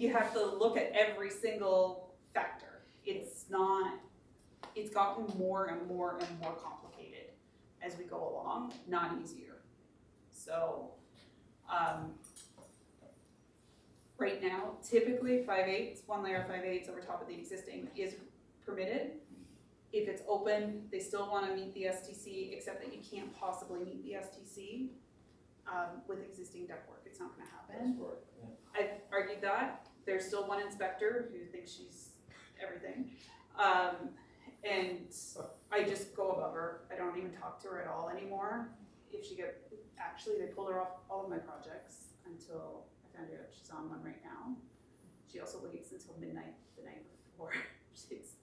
you have to look at every single factor. It's gotten more and more and more complicated as we go along, not easier. So, right now, typically 5/8, one layer of 5/8 over top of the existing is permitted. If it's open, they still want to meet the STC, except that you can't possibly meet the STC with existing ductwork. It's not going to happen. I've argued that. There's still one inspector who thinks she's everything. And I just go above her. I don't even talk to her at all anymore. Actually, they pulled her off all of my projects until I found out she's on one right now. She also waits until midnight the night before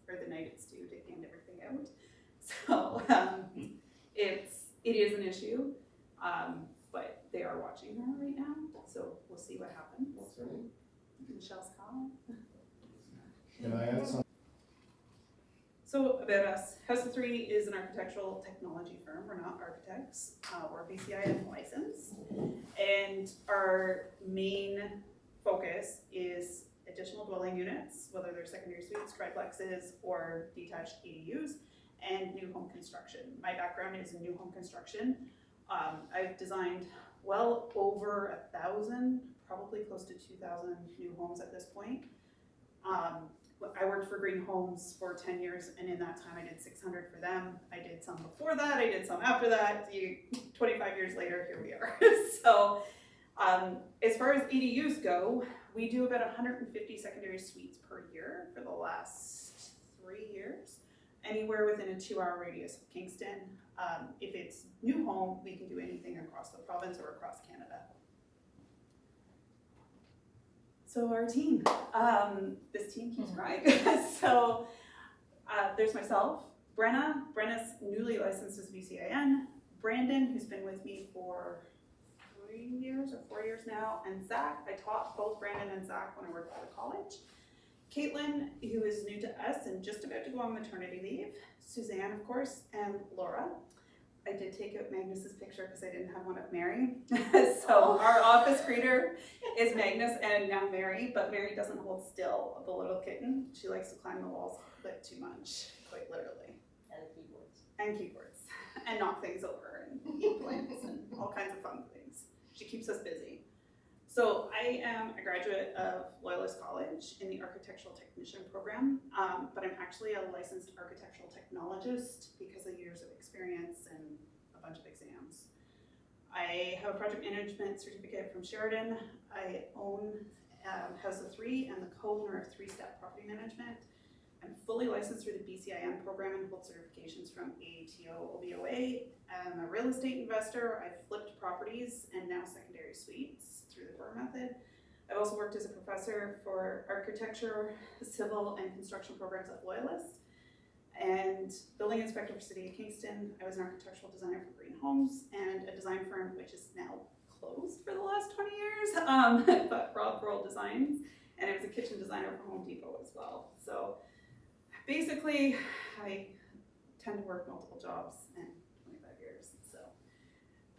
the night it's due to hand everything out. So it is an issue, but they are watching her right now. So we'll see what happens. What's her name? Michelle's calling. Can I add something? So about us, House of Three is an architectural technology firm. We're not architects. We're BCIN licensed, and our main focus is additional dwelling units, whether they're secondary suites, triplexes, or detached ADUs, and new home construction. My background is in new home construction. I've designed well over 1,000, probably close to 2,000 new homes at this point. I worked for Green Homes for 10 years, and in that time I did 600 for them. I did some before that, I did some after that. 25 years later, here we are. So as far as ADUs go, we do about 150 secondary suites per year for the last 3 years, anywhere within a 2-hour radius of Kingston. If it's new home, we can do anything across the province or across Canada. So our team, this team keeps growing. So there's myself, Brenna's newly licensed as BCIN, Brandon, who's been with me for 3 years or 4 years now, and Zach. I taught both Brandon and Zach when I worked for the college. Caitlin, who is new to us and just about to go on maternity leave. Suzanne, of course, and Laura. I did take out Magnus's picture because I didn't have one of Mary. So our office greeter is Magnus and now Mary, but Mary doesn't hold still, the little kitten. She likes to climb the walls a bit too much, quite literally. And keyboards. And knock things over and eat plants and all kinds of fun things. She keeps us busy. So I am a graduate of Loyalist College in the architectural technician program, but I'm actually a licensed architectural technologist because of years of experience and a bunch of exams. I have a project management certificate from Sheridan. I own House of Three and the co-owner of 3-Step Property Management. I'm fully licensed through the BCIN program and hold certifications from AATO, OBOA. I'm a real estate investor. I've flipped properties and now secondary suites through the BRRRR method. I've also worked as a professor for architecture, civil, and construction programs at Loyalist, and building inspector for City of Kingston. I was an architectural designer for Green Homes and a design firm which is now closed for the last 20 years, but Rob Pearl Designs, and I was a kitchen designer for Home Depot as well. So basically, I tend to work multiple jobs in 25 years. So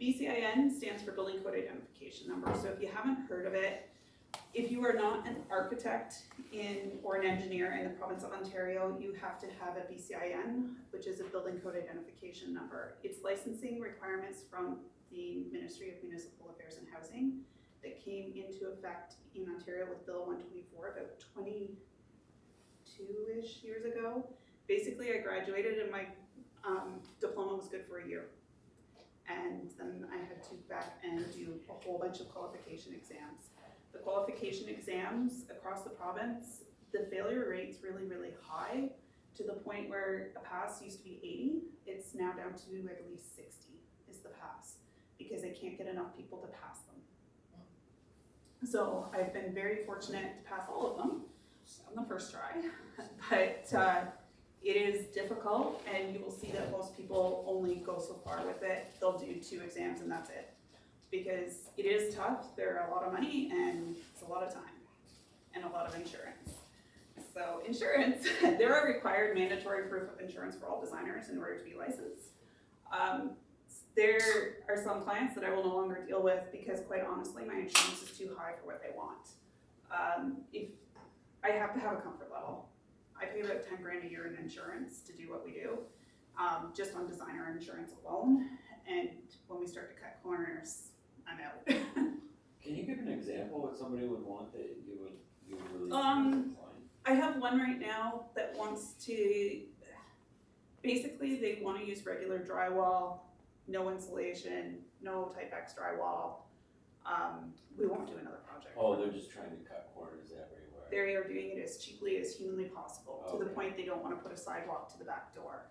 BCIN stands for Building Code Identification Number. So if you haven't heard of it, if you are not an architect or an engineer in the province of Ontario, you have to have a BCIN, which is a Building Code Identification Number. It's licensing requirements from the Ministry of Municipal Affairs and Housing that came into effect in Ontario with Bill 124 about 22-ish years ago. Basically, I graduated and my diploma was good for a year. And then I had to back and do a whole bunch of qualification exams. The qualification exams across the province, the failure rate's really, really high, to the point where a pass used to be 80. It's now down to, I believe, 60 is the pass, because they can't get enough people to pass them. So I've been very fortunate to pass all of them on the first try, but it is difficult, and you will see that most people only go so far with it. They'll do 2 exams and that's it, because it is tough. They're a lot of money and it's a lot of time and a lot of insurance. So insurance, there are required mandatory proof of insurance for all designers in order to be licensed. There are some clients that I will no longer deal with because, quite honestly, my insurance is too high for what they want. If I have to have a comfort level. I pay about 10 grand a year in insurance to do what we do, just on designer insurance alone. And when we start to cut corners, I'm out. Can you give an example what somebody would want that you would really I have one right now that wants to, basically they want to use regular drywall, no insulation, no type X drywall. We won't do another project. Oh, they're just trying to cut corners everywhere. They are doing it as cheaply as humanly possible, to the Okay. point they don't want to put a sidewalk to the back door,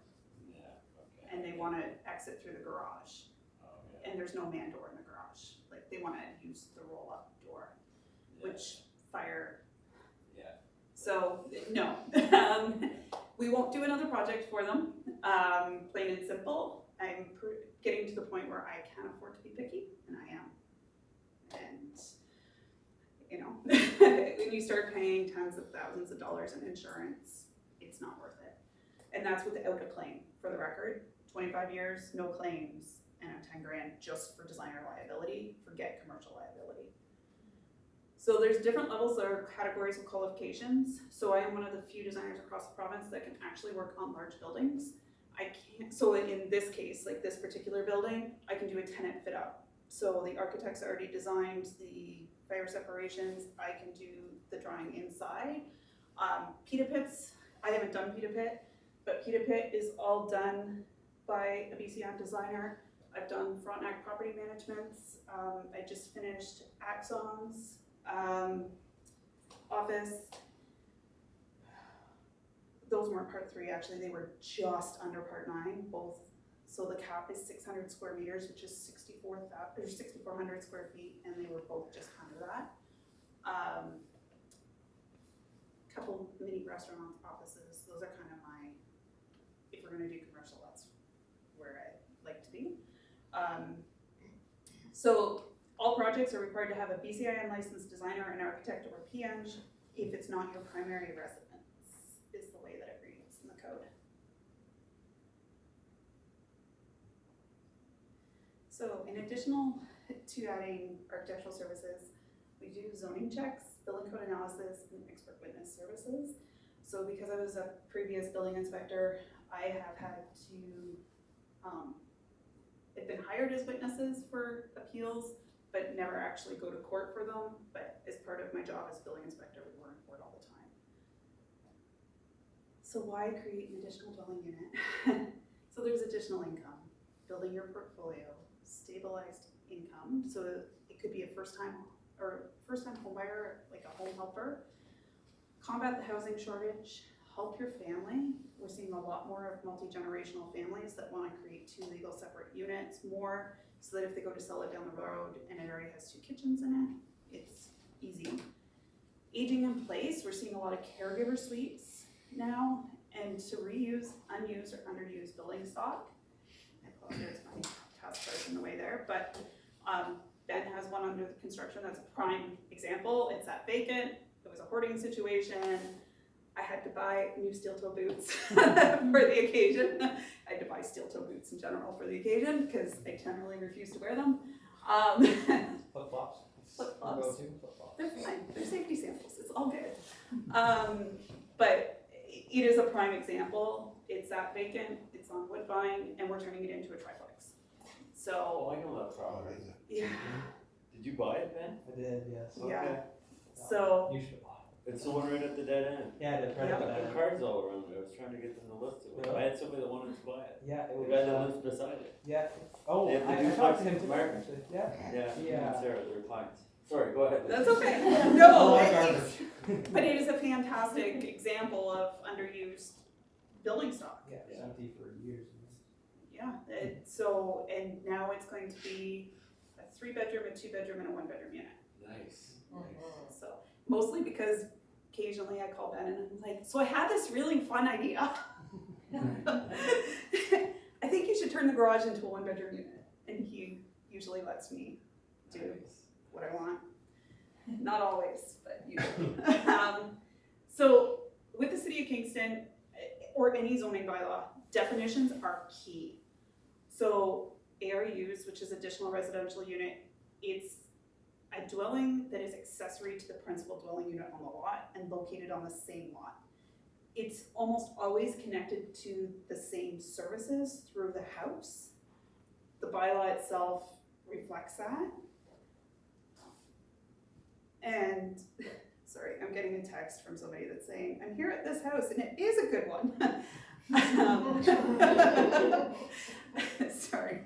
Yeah, okay. and they want to exit through the garage, Okay. and there's no man door in the garage. Like, they want to use the roll-up door, Yeah. which fire. Yeah. So, no. We won't do another project for them, plain and simple. I'm getting to the point where I can't afford to be picky, and I am. And, you know, when you start paying tens of thousands of dollars in insurance, it's not worth it. And that's without a claim, for the record. 25 years, no claims, and I'm 10 grand just for designer liability, forget commercial liability. So there's different levels or categories of qualifications. So I am one of the few designers across the province that can actually work on large buildings. I can't, so in this case, like this particular building, I can do a tenant fit out. So the architect's already designed the fire separations, I can do the drawing inside. Pita pits, I haven't done pita pit, but pita pit is all done by a BCM designer. I've done Frontenac property managements, I just finished Axon's office. Those weren't part 3, actually, they were just under part 9, both. So the cap is 600 square meters, which is 6,400 square feet, and they were both just under that. Couple mini restaurant offices, those are kind of my, if we're gonna do commercial, that's where I like to be. So all projects are required to have a BCIN licensed designer, an architect, or a PN if it's not your primary residence, is the way that it reads in the code. So in addition to adding architectural services, we do zoning checks, building code analysis, and expert witness services. So because I was a previous building inspector, I have had to, I've been hired as witnesses for appeals, but never actually go to court for them. But as part of my job as building inspector, we were in court all the time. So why create an additional dwelling unit? So there's additional income, building your portfolio, stabilized income. So it could be a first-time home buyer, like a home helper. Combat the housing shortage, help your family. We're seeing a lot more of multi-generational families that want to create 2 legal separate units more, so that if they go to sell it down the road and it already has 2 kitchens in it, it's easy. Aging in place, we're seeing a lot of caregiver suites now, and to reuse unused or underused building stock. I apologize, my task bar's in the way there, but Ben has one under the construction that's a prime example. It's that vacant, it was a hoarding situation. I had to buy new steel-toe boots for the occasion. I had to buy steel-toe boots in general for the occasion because I generally refuse to wear them. Flip-flops. Flip-flops. Go-to flip-flops. They're fine, they're safety samples, it's all good. But it is a prime example. It's that vacant, it's on Woodbine, and we're turning it into a triplex. So, Oh, I know that property. yeah, Did you buy it, Ben? I did, yes. Yeah. Okay. so, You should have bought It's the one right at the dead end. it. Yeah, I did. Right Yeah. up Got the there. cards all around it. I was trying to get them to list it. Really? I had somebody that wanted to buy it. Yeah, it The was. guy that lives beside it. Yeah. Oh, They have the I duplex talked to him today, Martin. actually. Yeah. Yeah, Yeah. and Sarah, they're clients. Sorry, go ahead. that's okay. Oh, No, my it's- garbage. but it is a fantastic example of underused building stock. Yeah, it was empty for years. Yeah, so, and now it's going to be a 3-bedroom, a 2-bedroom, and a 1-bedroom unit. Nice. So, mostly because occasionally I call Ben and I'm like, so I had this really fun idea. I think you should turn the garage into a 1-bedroom unit. And he usually lets me do Nice. what I want. Not always, but usually. So with the city of Kingston, or any zoning bylaw, definitions are key. So ARUs, which is additional residential unit, it's a dwelling that is accessory to the principal dwelling unit on the lot and located on the same lot. It's almost always connected to the same services through the house. The bylaw itself reflects that. And, sorry, I'm getting a text from somebody that's saying, I'm here at this house, and it is a good one. Sorry.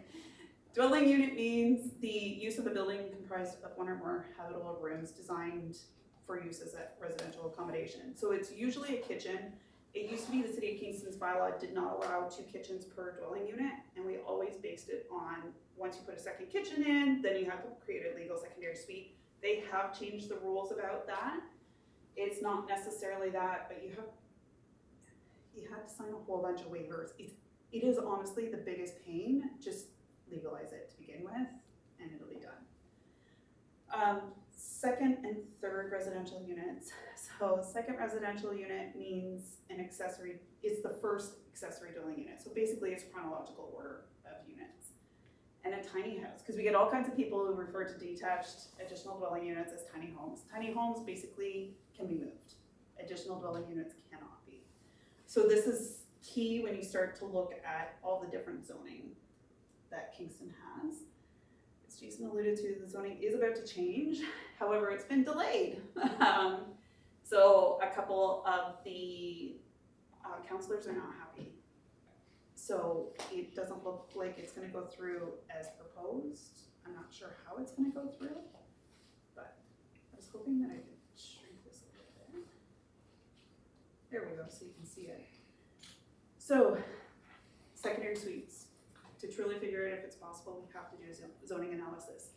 Dwelling unit means the use of a building comprised of one or more habitable rooms designed for use as a residential accommodation. So it's usually a kitchen. It used to be the City of Kingston's bylaw did not allow 2 kitchens per dwelling unit, and we always based it on, once you put a second kitchen in, then you have to create a legal secondary suite. They have changed the rules about that. It's not necessarily that, but you have to sign a whole bunch of waivers. It is honestly the biggest pain. Just legalize it to begin with, and it'll be done. Second and third residential units. So second residential unit means an accessory, it's the first accessory dwelling unit. So basically it's chronological order of units. And a tiny house, because we get all kinds of people who refer to detached additional dwelling units as tiny homes. Tiny homes basically can be moved. Additional dwelling units cannot be. So this is key when you start to look at all the different zoning that Kingston has. As Jason alluded to, the zoning is about to change. However, it's been delayed. So a couple of the councillors are not happy. So it doesn't look like it's gonna go through as proposed. I'm not sure how it's gonna go through, but I was hoping that I could shrink this a little bit. There we go, so you can see it. So, secondary suites. To truly figure out if it's possible, we have to do a zoning analysis.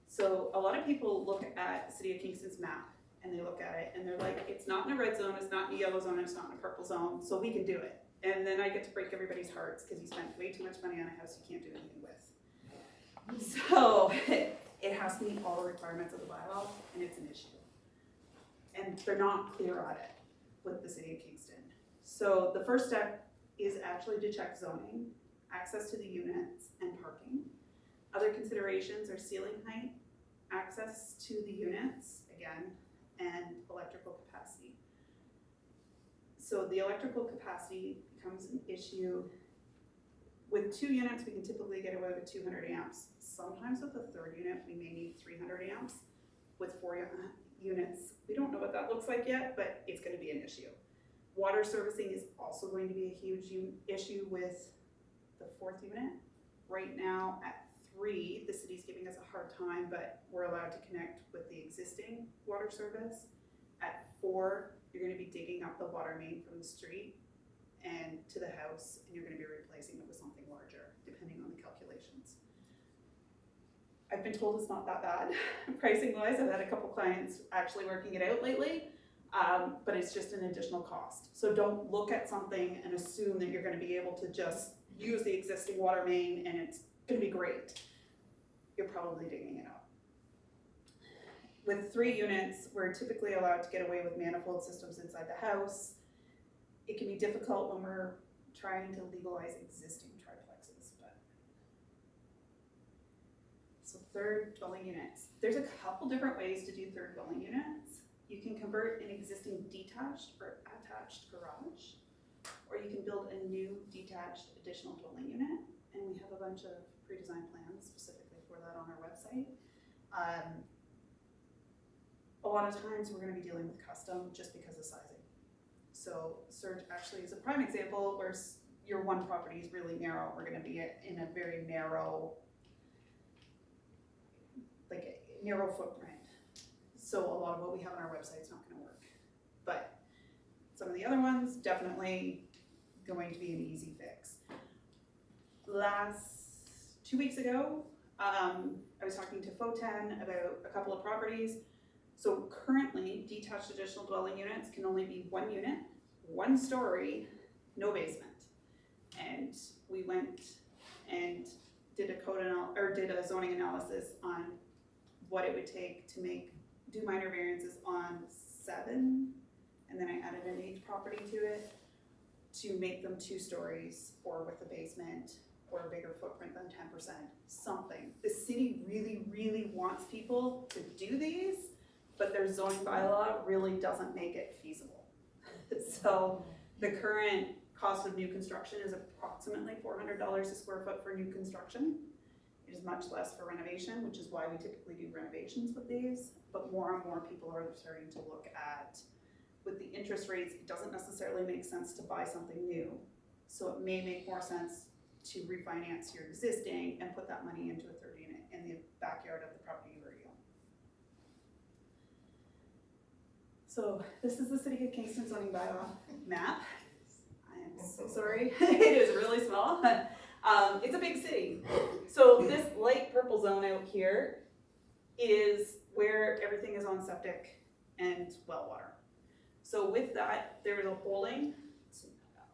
So a lot of people look at the City of Kingston's map and they look at it and they're like, it's not in a red zone, it's not in a yellow zone, it's not in a purple zone, so we can do it. And then I get to break everybody's hearts because you spent way too much money on a house you can't do anything with. So it has to meet all the requirements of the bylaw, and it's an issue. And they're not clear on it with the City of Kingston. So the first step is actually to check zoning, access to the units, and parking. Other considerations are ceiling height, access to the units, again, and electrical capacity. So the electrical capacity becomes an issue. With 2 units, we can typically get away with 200 amps. Sometimes with a third unit, we may need 300 amps. With 4 units, we don't know what that looks like yet, but it's gonna be an issue. Water servicing is also going to be a huge issue with the 4th unit. Right now at 3, the city's giving us a hard time, but we're allowed to connect with the existing water service. At 4, you're gonna be digging up the water main from the street and to the house, and you're gonna be replacing it with something larger, depending on the calculations. I've been told it's not that bad, pricing wise. I've had a couple clients actually working it out lately, but it's just an additional cost. So don't look at something and assume that you're gonna be able to just use the existing water main and it's gonna be great. You're probably digging it up. With 3 units, we're typically allowed to get away with manifold systems inside the house. It can be difficult when we're trying to legalize existing triplexes, but. So third dwelling units. There's a couple different ways to do third dwelling units. You can convert an existing detached or attached garage, or you can build a new detached additional dwelling unit, and we have a bunch of pre-designed plans specifically for that on our website. A lot of times we're going to be dealing with custom just because of sizing. So Surge actually is a prime example where your one property is really narrow. We're going to be in a very narrow, like a narrow footprint. So a lot of what we have on our website is not going to work. But some of the other ones, definitely going to be an easy fix. 2 weeks ago, I was talking to Foten about a couple of properties. So currently, detached additional dwelling units can only be 1 unit, 1 story, no basement. And we went and did a zoning analysis on what it would take to do minor variances on 7, and then I added an 8th property to it to make them 2 stories, or with a basement, or a bigger footprint than 10%, something. The city really, really wants people to do these, but their zoning bylaw really doesn't make it feasible. So the current cost of new construction is approximately $400 a square foot for new construction. It is much less for renovation, which is why we typically do renovations with these, but more and more people are starting to look at, with the interest rates, it doesn't necessarily make sense to buy something new. So it may make more sense to refinance your existing and put that money into a third unit in the backyard of the property you already own. So this is the City of Kingston zoning bylaw map. I am so sorry, it is really small. It's a big city. So this light purple zone out here is where everything is on septic and well water. So with that, there is a holding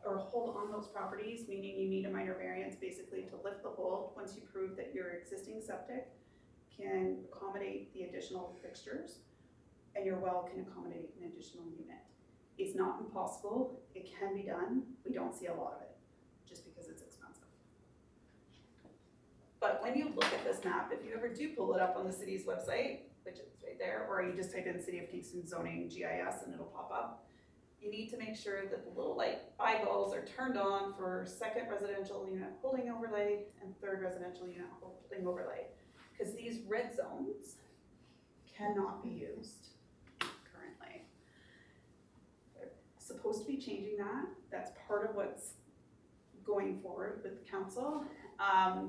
or hold on those properties, meaning you need a minor variance basically to lift the hold once you prove that your existing septic can accommodate the additional fixtures and your well can accommodate an additional unit. It's not impossible, it can be done, we don't see a lot of it, just because it's expensive. But when you look at this map, if you ever do pull it up on the city's website, which is right there, or you just type in City of Kingston zoning GIS and it'll pop up, you need to make sure that the little light eyeballs are turned on for second residential unit holding overlay and third residential unit holding overlay. Because these red zones cannot be used currently. They're supposed to be changing that. That's part of what's going forward with the council.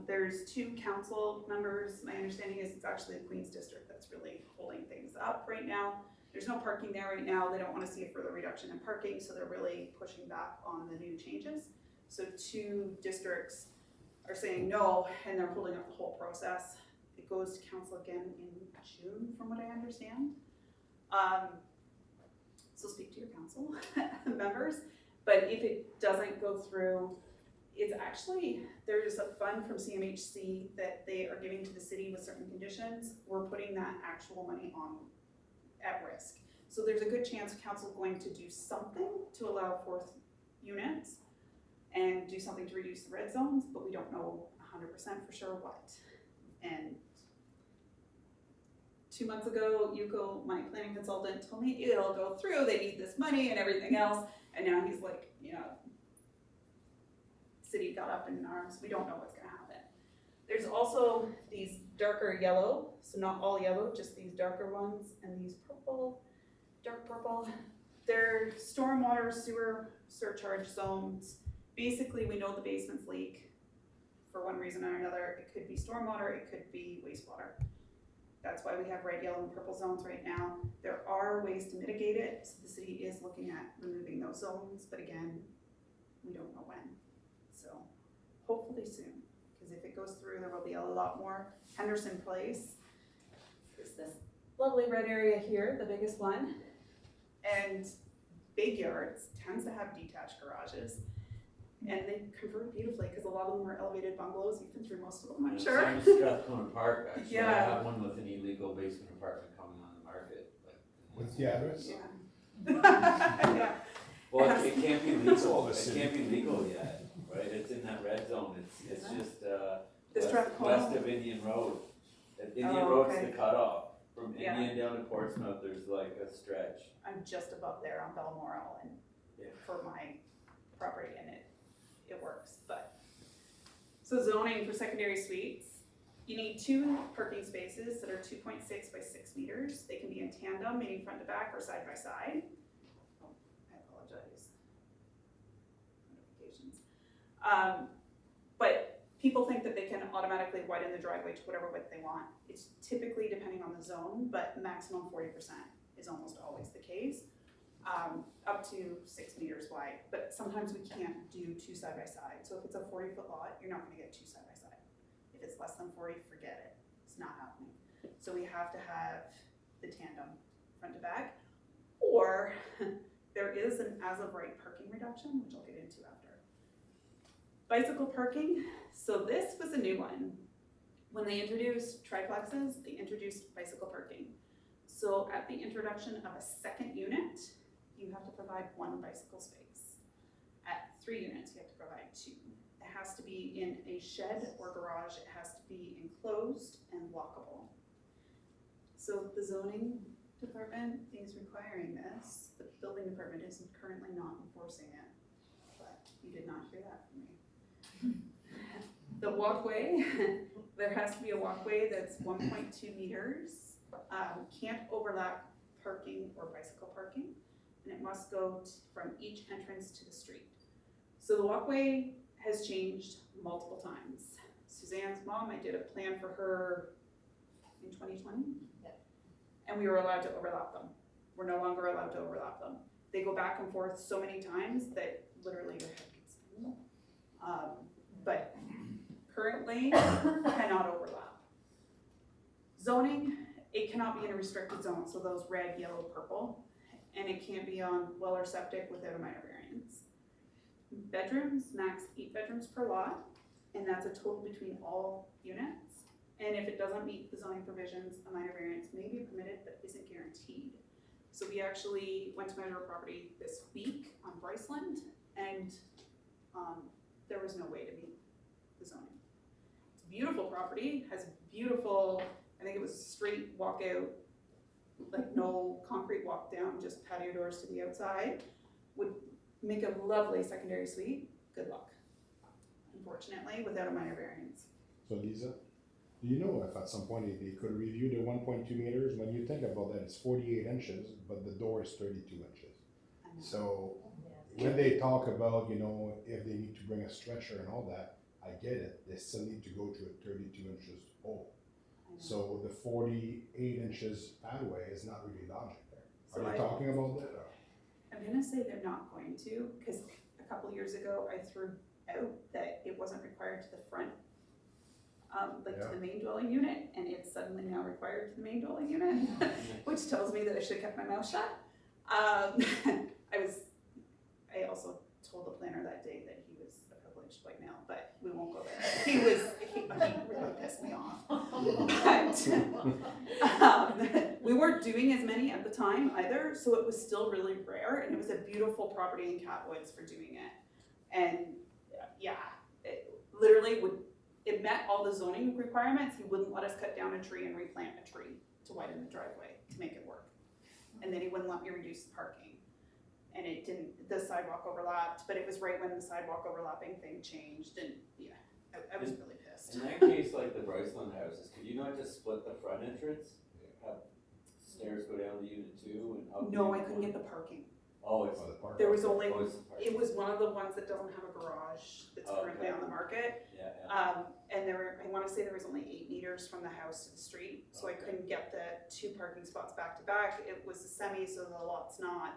There's 2 council members. My understanding is it's actually the Queen's District that's really holding things up right now. There's no parking there right now. They don't want to see a further reduction in parking, so they're really pushing back on the new changes. So 2 districts are saying no, and they're holding up the whole process. It goes to council again in June, from what I understand. So speak to your council members. But if it doesn't go through, it's actually, there's a fund from CMHC that they are giving to the city with certain conditions. We're putting that actual money on at risk. So there's a good chance council's going to do something to allow 4th units and do something to reduce the red zones, but we don't know 100% for sure what. And 2 months ago, Yuko, my planning consultant, told me it'll go through, they need this money and everything else, and now he's like, you know, city got up in arms, we don't know what's gonna happen. There's also these darker yellow, so not all yellow, just these darker ones, and these purple, dark purple. They're stormwater sewer surcharge zones. Basically, we know the basements leak for one reason or another. It could be stormwater, it could be wastewater. That's why we have red, yellow, and purple zones right now. There are ways to mitigate it, so the city is looking at removing those zones, but again, we don't know when. So hopefully soon. Because if it goes through, there will be a lot more. Henderson Place is this lovely red area here, the biggest one. And big yards tends to have detached garages. And they convert beautifully because a lot of them are elevated bungalows. You've been through most of them, I'm sure. Same as Strathcona Park, actually. I Yeah. have one with an illegal basement apartment coming on the market. What's the address? Yeah. Yeah. Well, it can't be legal, the it city. can't be legal yet, right? It's in that red zone. It's Is it? just, The west Strathcona? of Indian Road. Indian Oh, Road's okay. the cutoff. From Yeah. Indian down to Portsmouth, there's like a stretch. I'm just above there on Balmoral and Yeah. for my property, and it works, but. So zoning for secondary suites, you need 2 parking spaces that are 2.6 by 6 meters. They can be in tandem, meaning front to back or side by side. Oh, I apologize. Notifications. But people think that they can automatically widen the driveway to whatever width they want. It's typically depending on the zone, but maximum 40% is almost always the case. Up to 6 meters wide, but sometimes we can't do 2 side by side. So if it's a 40-foot lot, you're not gonna get 2 side by side. If it's less than 40, forget it, it's not happening. So we have to have the tandem front to back, or there is an as of right parking reduction, which I'll get into after. Bicycle parking, so this was a new one. When they introduced triplexes, they introduced bicycle parking. So at the introduction of a second unit, you have to provide 1 bicycle space. At 3 units, you have to provide 2. It has to be in a shed or garage, it has to be enclosed and lockable. So the zoning department is requiring this, the building department is currently not enforcing it, but you did not hear that from me. The walkway, there has to be a walkway that's 1.2 meters, can't overlap parking or bicycle parking, and it must go from each entrance to the street. So the walkway has changed multiple times. Suzanne's mom, I did a plan for her in 2020. Yep. And we were allowed to overlap them. We're no longer allowed to overlap them. They go back and forth so many times that literally your head gets spinning. But currently cannot overlap. Zoning, it cannot be in a restricted zone, so those red, yellow, purple, and it can't be on well or septic without a minor variance. Bedrooms, max 8 bedrooms per lot, and that's a total between all units. And if it doesn't meet the zoning provisions, a minor variance may be permitted but isn't guaranteed. So we actually went to measure a property this week on Bryceland, and there was no way to meet the zoning. It's a beautiful property, has beautiful, I think it was a straight walkout, like no concrete walk down, just patio doors to the outside. Would make a lovely secondary suite. Good luck. Unfortunately, without a minor variance. So Lisa, do you know if at some point they could review the 1.2 meters? When you think about that, it's 48 inches, but the door is 32 inches. I know. So when they talk about, you know, if they need to bring a stretcher and all that, I get it. They still need to go to a 32 inches hole. I know. So the 48 inches pathway is not really logic there. So Are they talking about that? Or? I'm gonna say they're not going to, because a couple years ago I threw out that it wasn't required to the front, to the main dwelling unit, and it's suddenly now required to the main dwelling unit, which tells me that I should have kept my mouth shut. I also told the planner that day that he was a privileged white male, but we won't go there. He really pissed me off. But, we weren't doing as many at the time either, so it was still really rare, and it was a beautiful property in Catwoods for doing it. And yeah, it literally it met all the zoning requirements. He wouldn't let us cut down a tree and replant a tree to widen the driveway to make it work. And then he wouldn't let me reduce the parking. And it didn't, the sidewalk overlapped, but it was right when the sidewalk overlapping thing changed, and yeah, I was really pissed. In that case, like the Bryceland houses, could you not just split the front entrance? Have stairs go down to unit 2 and up? No, I couldn't get the parking. Oh, it's, Oh, the park. There was only, oh, it's the parking. it was one of the ones that doesn't have a garage that's Oh, currently okay. on the market. Yeah. And I wanna say there was only 8 meters from the house to the street, so I Okay. couldn't get the 2 parking spots back to back. It was a semi, so the lot's not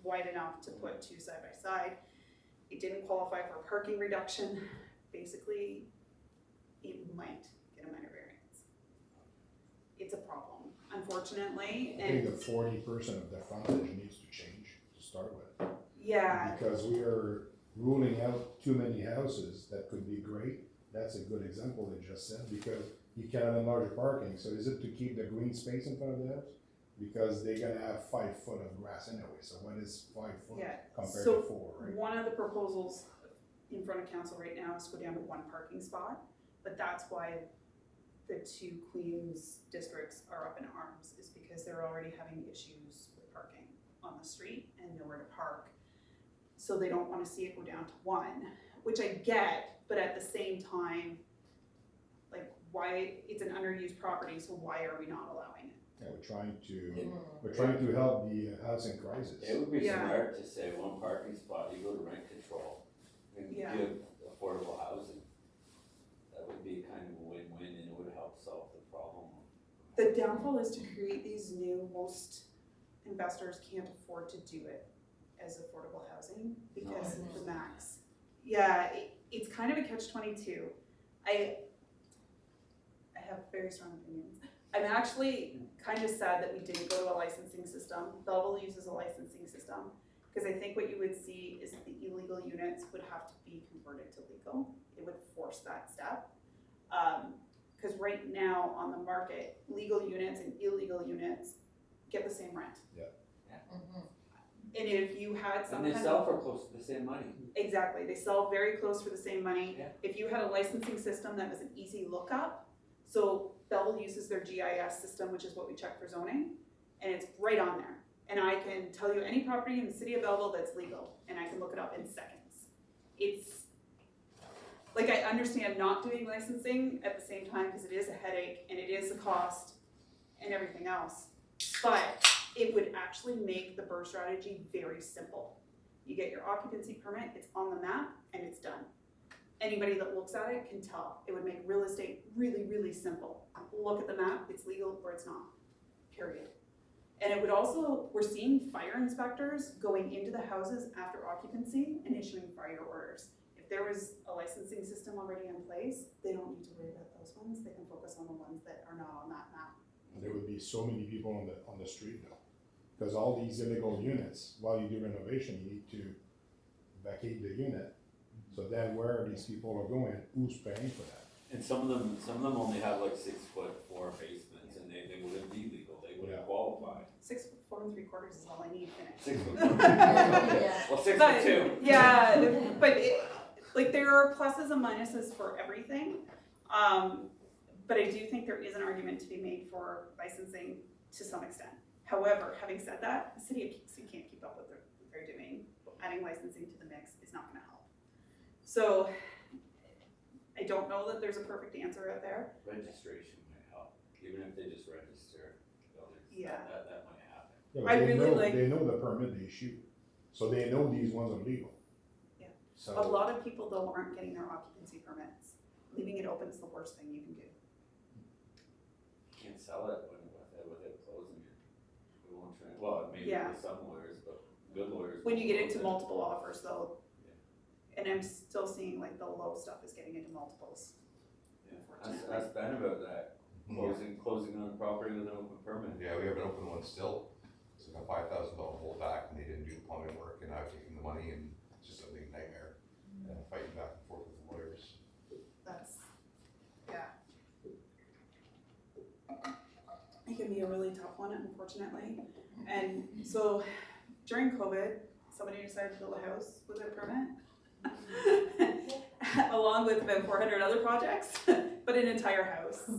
wide enough to put 2 side by side. It didn't qualify for a parking reduction. Basically, it might get a minor variance. It's a problem, unfortunately, I think and the 40% of the frontage needs to change to start with. yeah, Because we are ruling out too many houses that could be great. That's a good example they just said, because you cannot enlarge parking. So is it to keep the green space in front of the house? Because they're gonna have 5 foot of grass anyway, so what is 5 foot yeah. compared So to 4, right? one of the proposals in front of council right now is to go down to 1 parking spot, but that's why the 2 Queens districts are up in arms, is because they're already having issues with parking on the street and nowhere to park. So they don't wanna see it go down to 1, which I get, but at the same time, like, why, it's an underused property, so why are we not allowing it? Yeah, we're trying to help the housing crisis. It would be Yeah. smart to say 1 parking spot, you go to rent control, and Yeah. give affordable housing. That would be kind of a win-win, and it would help solve the problem. The downfall is to create these new, most investors can't afford to do it as affordable housing because of the max. Yeah, it's kind of a catch-22. I have very strong opinions. I'm actually kind of sad that we didn't go to a licensing system. Belleville uses a licensing system, because I think what you would see is that the illegal units would have to be converted to legal. It would force that step. Because right now on the market, legal units and illegal units get the same rent. And if you had some And they kind sell of, for close to the same money. exactly, they sell very close for the same money. Yeah. If you had a licensing system that was an easy lookup, so Belleville uses their GIS system, which is what we check for zoning, and it's right on there. And I can tell you any property in the city of Belleville that's legal, and I can look it up in seconds. It's, like, I understand not doing licensing at the same time, because it is a headache, and it is a cost, and everything else. But it would actually make the BRRRR strategy very simple. You get your occupancy permit, it's on the map, and it's done. Anybody that looks at it can tell. It would make real estate really, really simple. Look at the map, it's legal or it's not, period. And it would also, we're seeing fire inspectors going into the houses after occupancy and issuing fire orders. If there was a licensing system already in place, they don't need to worry about those ones. They can focus on the ones that are not on that map. There would be so many people on the street though. Because all these illegal units, while you do renovation, you need to vacate the unit. So then where are these people are going, who's paying for that? And some of them only have like 6 foot 4 basements, and they wouldn't be legal, they wouldn't Yeah. qualify. 6 foot 4 3/4 is all I need finished. 6 foot 4. Yeah. Well, 6 But, foot 2. yeah, but like there are pluses and minuses for everything. But I do think there is an argument to be made for licensing to some extent. However, having said that, the city of Kingston can't keep up with what they're doing. Adding licensing to the mix is not gonna help. So I don't know that there's a perfect answer out there. Registration might help, even if they just register buildings. Yeah. That might happen. Yeah, but I they really know- like- They know the permit they issue, so they know these ones are legal. Yeah. So. A lot of people though aren't getting their occupancy permits. Leaving it open is the worst thing you can do. You can't sell it without closing it. We won't try, well, maybe Yeah. with some lawyers, but good lawyers. When you won't get into close it. multiple offers though, and I'm still seeing like the low stuff is getting into multiples. Yeah. Unfortunately. Ask Ben about that, closing on a property with an open permit. Yeah, we have an open one still. It's like a $5,000 holdback, and they didn't do the plumbing work, and I've taken the money, and it's just a big nightmare. And fighting back and forth with the lawyers. That's, yeah. It can be a really tough one, unfortunately. And so during COVID, somebody decided to build a house with a permit. Along with about 400 other projects, but an entire house.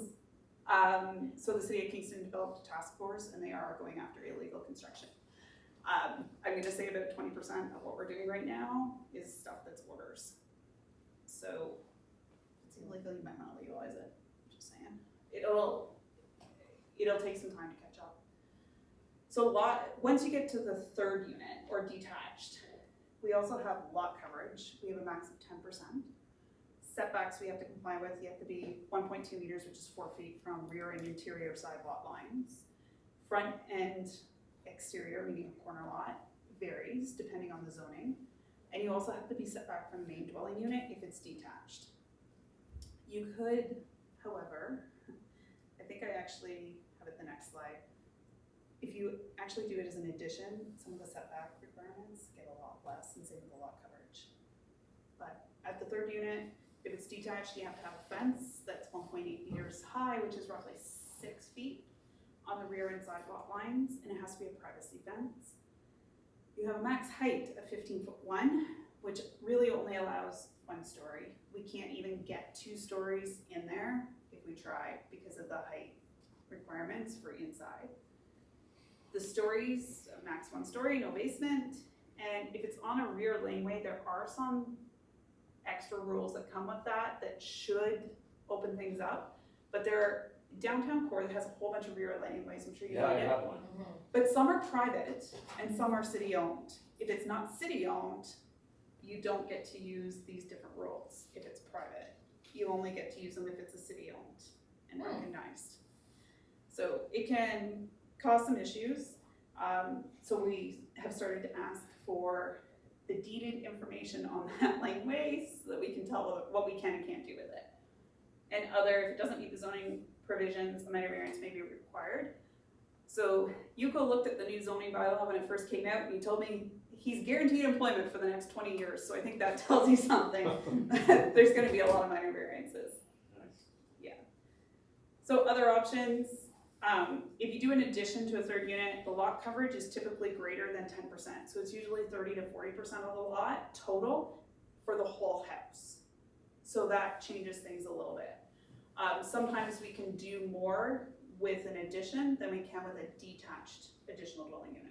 So the city of Kingston developed a task force and they are going after illegal construction. I'm gonna say about 20% of what we're doing right now is stuff that's orders. So if it's illegal, you might not legalize it, just saying. It'll take some time to catch up. So once you get to the third unit or detached, we also have lot coverage. We have a max of 10%. Setbacks we have to comply with, you have to be 1.2 meters, which is 4 feet from rear and interior side lot lines. Front and exterior, meaning a corner lot, varies depending on the zoning. And you also have to be set back from the main dwelling unit if it's detached. You could, however, I think I actually have it the next slide. If you actually do it as an addition, some of the setback requirements get a lot less and same with the lot coverage. But at the third unit, if it's detached, you have to have a fence that's 1.8 meters high, which is roughly 6 feet on the rear and side lot lines, and it has to be a privacy fence. You have a max height of 15'1", which really only allows 1 story. We can't even get 2 stories in there if we try because of the height requirements for inside. The stories, max 1 story, no basement, and if it's on a rear laneway, there are some extra rules that come with that should open things up. But there are downtown core that has a whole bunch of rear laneways, I'm sure you know Yeah, I it. have one. But some are private and some are city owned. If it's not city owned, you don't get to use these different rules if it's private. You only get to use them if it's a city owned and recognized. So it can cause some issues. So we have started to ask for the deeded information on that laneway so that we can tell what we can and can't do with it. And if it doesn't meet the zoning provisions, a minor variance may be required. So Yuko looked at the new zoning bylaw when it first came out and he told me he's guaranteed employment for the next 20 years. So I think that tells you something. There's gonna be a lot of minor variances. Nice. So other options, If you do an addition to a third unit, the lot coverage is typically greater than 10%. So it's usually 30 to 40% of the lot total for the whole house. So that changes things a little bit. Sometimes we can do more with an addition than we can with a detached additional dwelling unit.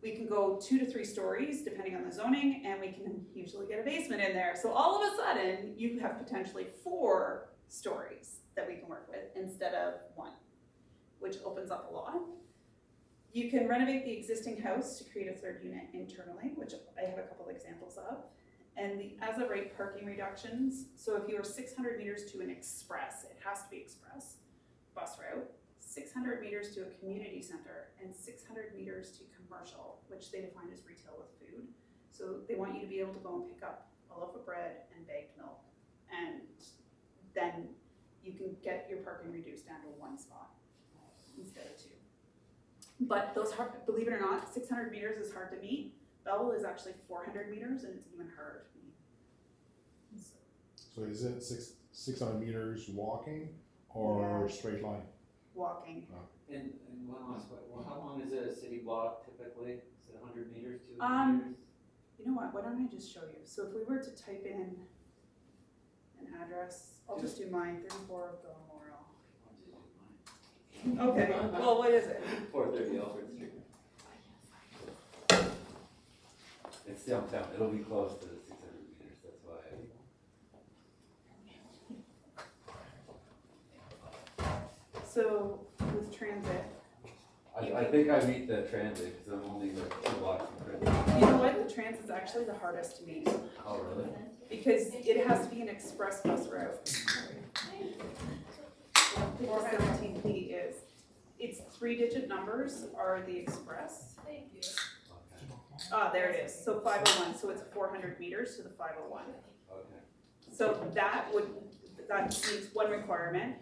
We can go 2 to 3 stories depending on the zoning, and we can usually get a basement in there. So all of a sudden, you have potentially 4 stories that we can work with instead of 1, which opens up a lot. You can renovate the existing house to create a third unit internally, which I have a couple examples of. And the as of right parking reductions, so if you are 600 meters to an express, it has to be express bus route, 600 meters to a community center, and 600 meters to commercial, which they define as retail with food. So they want you to be able to go and pick up a loaf of bread and bagged milk, and then you can get your parking reduced down to 1 spot instead of 2. But those hard, believe it or not, 600 meters is hard to meet. Belleville is actually 400 meters, and it's even harder to meet. So is it 600 meters walking or straight line? Walking. And one last question, well, how long is a city block typically? Is it 100 meters, 200 Um, meters? You know what, why don't I just show you? So if we were to type in an address, I'll just do mine, 34 Go Memorial. I'll just do mine. Okay, well, what is it? 430 Alfred Street. It's downtown, it'll be close to the 600 meters, that's why. So with transit, I think I meet the transit, because I'm only like 2 blocks from transit. you know what, the transit's actually the hardest to meet, Oh, really? because it has to be an express bus route. I don't think the 17P is. It's 3-digit numbers are the express. Thank you. Okay, There it is, so 501, so it's 400 meters to the 501. okay. So that meets one requirement.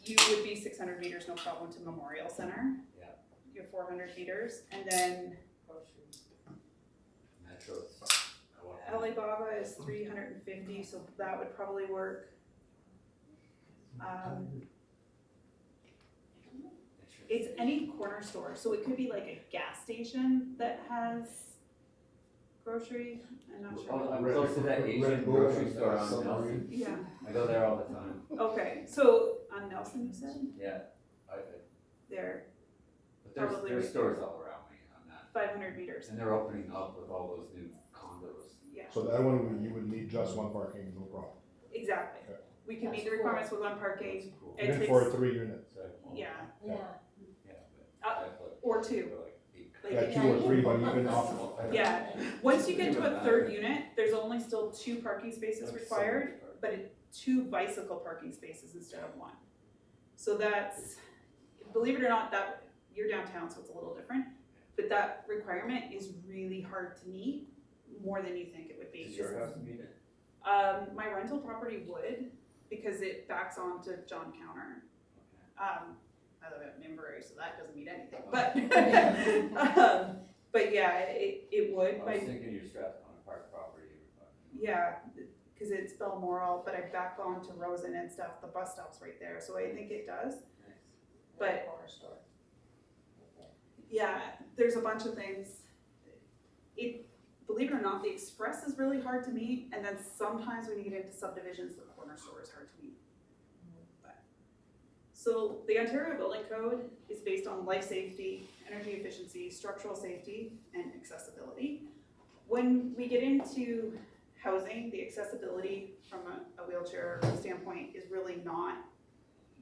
You would be 600 meters, no problem, to Memorial Center. Yeah. You're 400 meters, and then Metros. LA Baba is 350, so that would probably work. It's any corner store, so it could be like a gas station that has grocery, I'm not Oh, sure. I'm close to that Asian Red Bull grocery and store on submarine. Nelson. Yeah, I go there all the time. okay, so on Nelson, you said? Yeah. They're But there's Probably right stores all around me on that. 500 meters, And they're opening up with all those new condos. yeah, So that one, you would need just 1 parking, no problem. exactly. Okay. We can meet the requirements with 1 parking, That's cool. It Even takes- for a 3 unit. So, yeah, Yeah. Yeah, but Uh, I have like or 2. like 8. Like, Yeah, 2 or 3, but even off. yeah, once you get to a third unit, there's only still 2 parking spaces required, but 2 bicycle parking spaces instead of 1. So that's, believe it or not, that, you're downtown, so it's a little different, but that requirement is really hard to meet, more than you think it would be. Does your house meet it? My rental property would, because it backs onto John Counter. I live at Minbury, so that doesn't mean anything, but yeah, it would, I was thinking your Strathcona Park property. yeah, cause it's Balmoral, but I back onto Rosen and stuff, the bus stop's right there, so I think it does. Nice. But, yeah, there's a bunch of things. Believe it or not, the express is really hard to meet, and then sometimes when you get into subdivisions, the corner store is hard to meet. So the Ontario Building Code is based on life safety, energy efficiency, structural safety, and accessibility. When we get into housing, the accessibility from a wheelchair standpoint is really not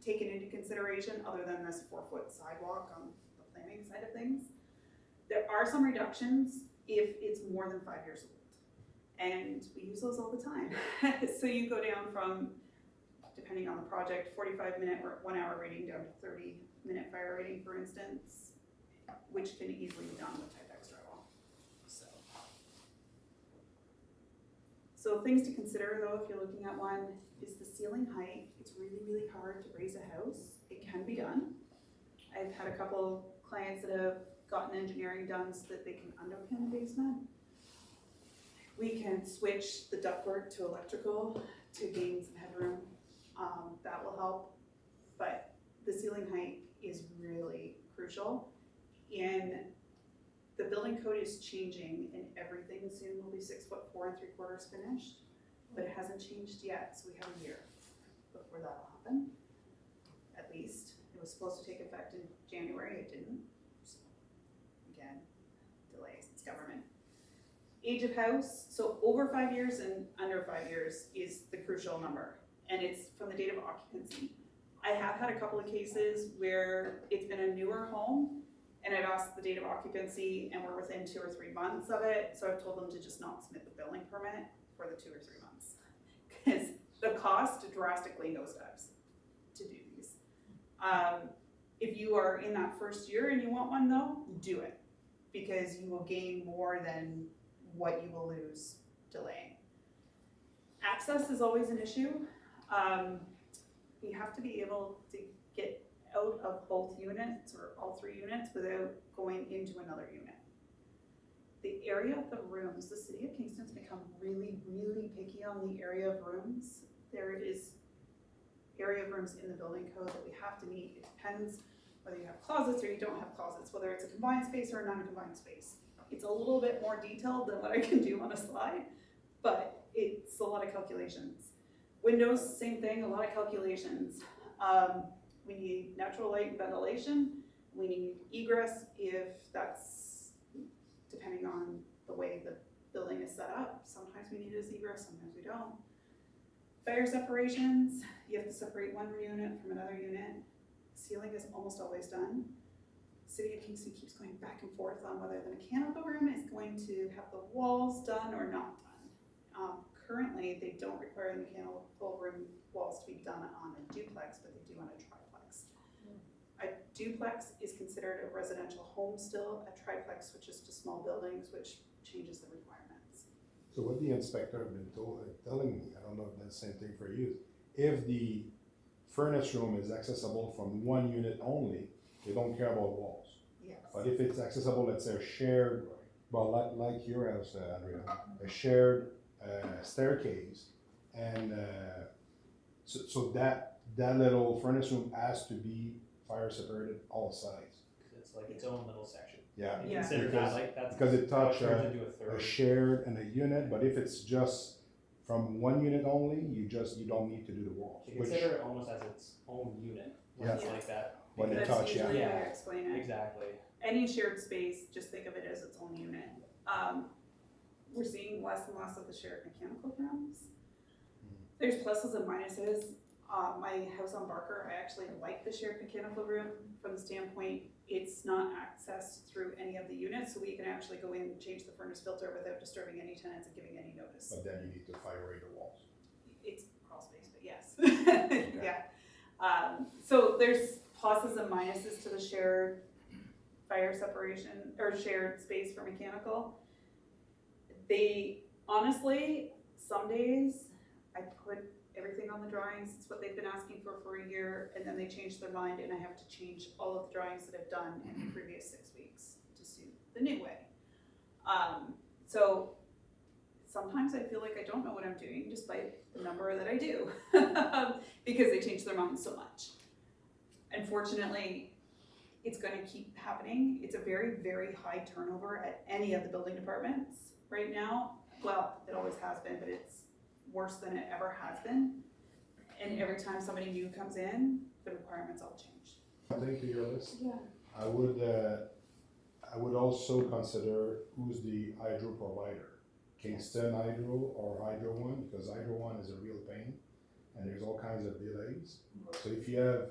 taken into consideration other than this 4-foot sidewalk on the planning side of things. There are some reductions if it's more than 5 years old, and we use those all the time. So you go down from, depending on the project, 45-minute or 1-hour rating down to 30-minute fire rating, for instance, which can easily be done with Type-X drywall. So things to consider though, if you're looking at one, is the ceiling height. It's really, really hard to raise a house. It can be done. I've had a couple clients that have gotten engineering done so that they can underpin the basement. We can switch the ductwork to electrical to gain some headroom. That will help, but the ceiling height is really crucial. And the building code is changing and everything soon will be 6'4" 3/4 finished, but it hasn't changed yet, so we have a year before that'll happen, at least. It was supposed to take effect in January, it didn't. So, again, delays, it's government. Age of house, so over 5 years and under 5 years is the crucial number, and it's from the date of occupancy. I have had a couple of cases where it's been a newer home, and I've asked the date of occupancy, and we're within 2 or 3 months of it, so I've told them to just not submit the building permit for the 2 or 3 months. Because the cost drastically nosedives to do these. If you are in that first year and you want one though, do it, because you will gain more than what you will lose delaying. Access is always an issue. You have to be able to get out of both units or all 3 units without going into another unit. The area of the rooms, the city of Kingston's become really, really picky on the area of rooms. There is area of rooms in the building code that we have to meet. It depends whether you have closets or you don't have closets, whether it's a combined space or a non-combined space. It's a little bit more detailed than what I can do on a slide, but it's a lot of calculations. Windows, same thing, a lot of calculations. We need natural light and ventilation. We need egress if that's depending on the way the building is set up. Sometimes we need it as egress, sometimes we don't. Fire separations, you have to separate one unit from another unit. Ceiling is almost always done. City of Kingston keeps going back and forth on whether the mechanical room is going to have the walls done or not done. Currently, they don't require the mechanical room walls to be done on a duplex, but they do on a triplex. A duplex is considered a residential home still, a triplex, which is just small buildings, which changes the requirements. So what the inspector have been telling me, I don't know if that's the same thing for you, if the furnace room is accessible from one unit only, they don't care about walls. Yes. But if it's accessible, let's say a shared, well, like your house, Andrea, a shared staircase, and so that little furnace room has to be fire separated all sides. It's like its own little section. Yeah, You Yeah. consider that like that's because it touch turns into a a third. shared and a unit, but if it's just from one unit only, you don't need to do the walls. You Which, consider it almost as its own unit. When it's Yeah. like that. when they That's touch, yeah. usually how I Yeah. explain it. Exactly. Any shared space, just think of it as its own unit. We're seeing less and less of the shared mechanical rooms. There's pluses and minuses. My house on Barker, I actually like the shared mechanical room from the standpoint it's not accessed through any of the units, so we can actually go in and change the furnace filter without disturbing any tenants and giving any notice. But then you need to fire rate the walls. It's crawl space, but yes. Yeah. So there's pluses and minuses to the shared fire separation or shared space for mechanical. They honestly, some days I put everything on the drawings. It's what they've been asking for a year, and then they change their mind, and I have to change all of the drawings that I've done in the previous 6 weeks to suit the new way. So sometimes I feel like I don't know what I'm doing, despite the number that I do, because they change their minds so much. Unfortunately, it's going to keep happening. It's a very, very high turnover at any of the building departments right now. Well, it always has been, but it's worse than it ever has been. And every time somebody new comes in, the requirements all change. Adding to your list, Yeah. I would also consider who's the hydro provider. Kingston Hydro or Hydro One, because Hydro One is a real pain and there's all kinds of delays. So if you have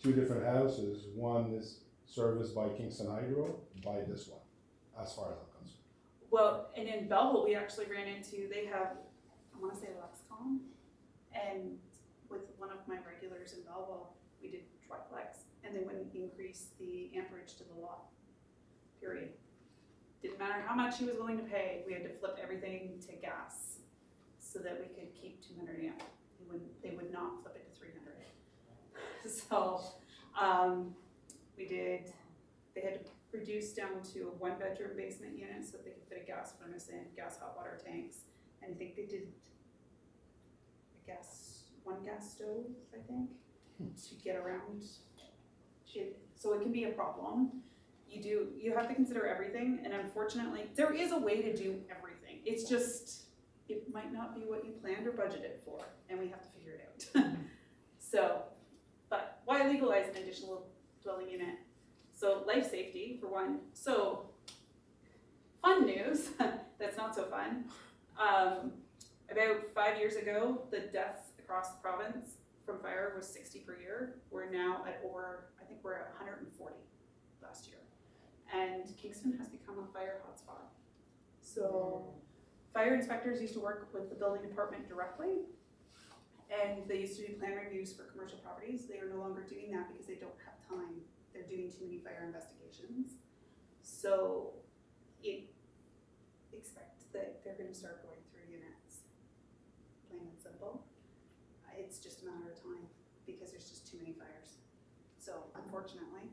2 different houses, one is serviced by Kingston Hydro, buy this one, as far as I'm concerned. Well, and in Belleville, we actually ran into, they have, I wanna say Lexcom, and with one of my regulars in Belleville, we did triplex, and they wouldn't increase the amperage to the lot, period. Didn't matter how much he was willing to pay, we had to flip everything to gas, so that we could keep 200 amp. They would not flip it to 300. So, they had to reduce down to a 1-bedroom basement unit so that they could fit a gas furnace in, gas hot water tanks, and I think they did one gas stove, I think, to get around it. so it can be a problem. You have to consider everything, and unfortunately, there is a way to do everything. It's just, it might not be what you planned or budgeted for, and we have to figure it out. So, but why legalize an additional dwelling unit? So life safety, for one. So, fun news, that's not so fun. About 5 years ago, the deaths across the province from fire was 60 per year. We're now at over, I think we're at 140 last year. And Kingston has become a fire hotspot. So fire inspectors used to work with the building department directly, and they used to do plan reviews for commercial properties. They are no longer doing that because they don't have time. They're doing too many fire investigations. So expect that they're gonna start going through units, plain and simple. It's just a matter of time because there's just too many fires. So unfortunately.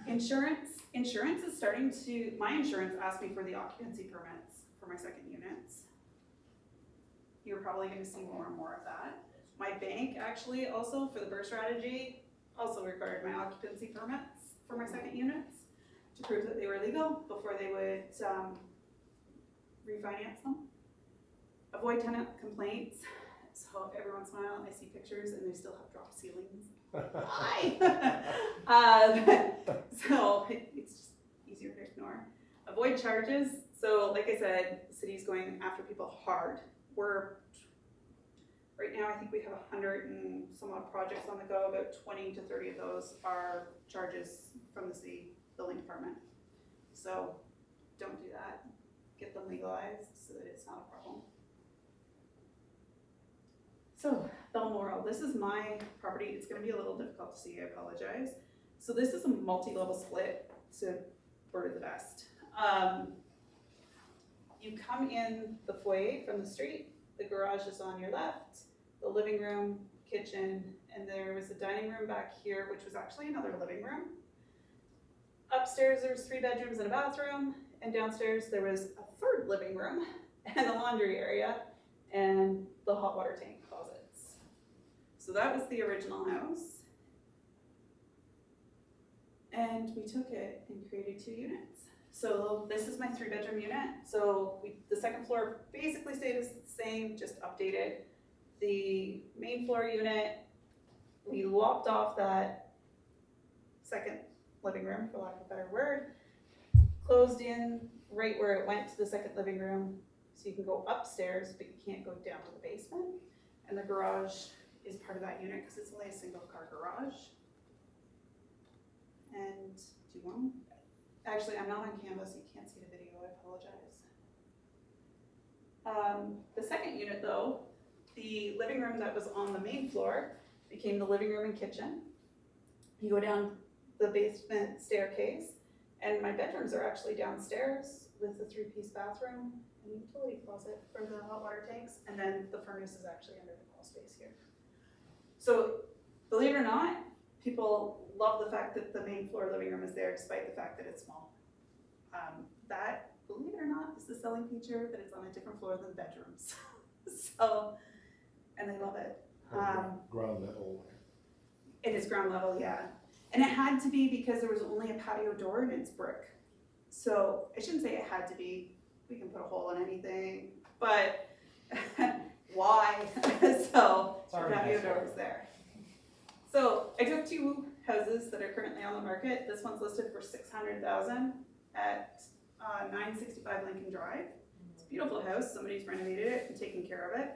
Insurance is starting to, my insurance asked me for the occupancy permits for my second units. You're probably gonna see more and more of that. My bank actually also, for the burst strategy, also required my occupancy permits for my second units to prove that they were legal before they would refinance them. Avoid tenant complaints. So every once in a while I see pictures and they still have drop ceilings. Hi! So it's just easier to ignore. Avoid charges. So like I said, the city's going after people hard. Right now I think we have 100 and some odd projects on the go. About 20 to 30 of those are charges from the city building department. So don't do that. Get them legalized so that it's not a problem. So, Balmoral, this is my property. It's gonna be a little difficult to see, I apologize. So this is a multi-level split, so word of the best. You come in the foyer from the street, the garage is on your left, the living room, kitchen, and there was a dining room back here, which was actually another living room. Upstairs, there was 3 bedrooms and a bathroom, and downstairs there was a 3rd living room and a laundry area and the hot water tank closets. So that was the original house. And we took it and created 2 units. So this is my 3-bedroom unit. So the second floor basically stayed the same, just updated. The main floor unit, we lopped off that second living room, for lack of a better word, closed in right where it went to the second living room. So you can go upstairs, but you can't go down to the basement. And the garage is part of that unit because it's only a single car garage. And do you want? Actually, I'm not on camera, so you can't see the video. I apologize. The second unit, though, the living room that was on the main floor became the living room and kitchen. You go down the basement staircase, and my bedrooms are actually downstairs with the 3-piece bathroom and utility closet for the hot water tanks, and then the furnace is actually under the crawl space here. So, believe it or not, people love the fact that the main floor living room is there despite the fact that it's small. That, believe it or not, is the selling feature, that it's on a different floor than the bedrooms. So, and they love it. Ground level. It is ground level, yeah. And it had to be because there was only a patio door and it's brick. So I shouldn't say it had to be. We can put a hole in anything, but why? So the patio door was there. So I took 2 houses that are currently on the market. This one's listed for $600,000 at 965 Lincoln Drive. It's a beautiful house. Somebody's renovated it and taken care of it.